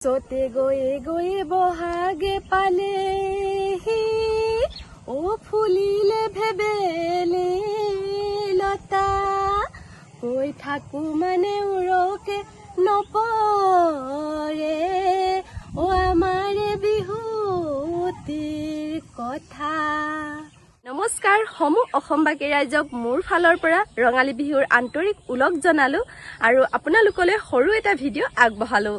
চতে গৈয়ে গৈয়ে বহাগে পালেহি ও ফুলিলে ভেবেলি লতা কৈ থাকো মানে উৰকে নপৰে ও আমাৰে বিহুতিৰ কথা। নমস্কাৰ সমূহ অসমবাসী ৰাইজক মোৰ ফালৰ পৰা ৰঙালী বিহুৰ আন্তৰিক ওলগ জনালো আৰু আপোনালোকলৈ সৰু এটা ভিডিঅ' আগবঢ়ালো।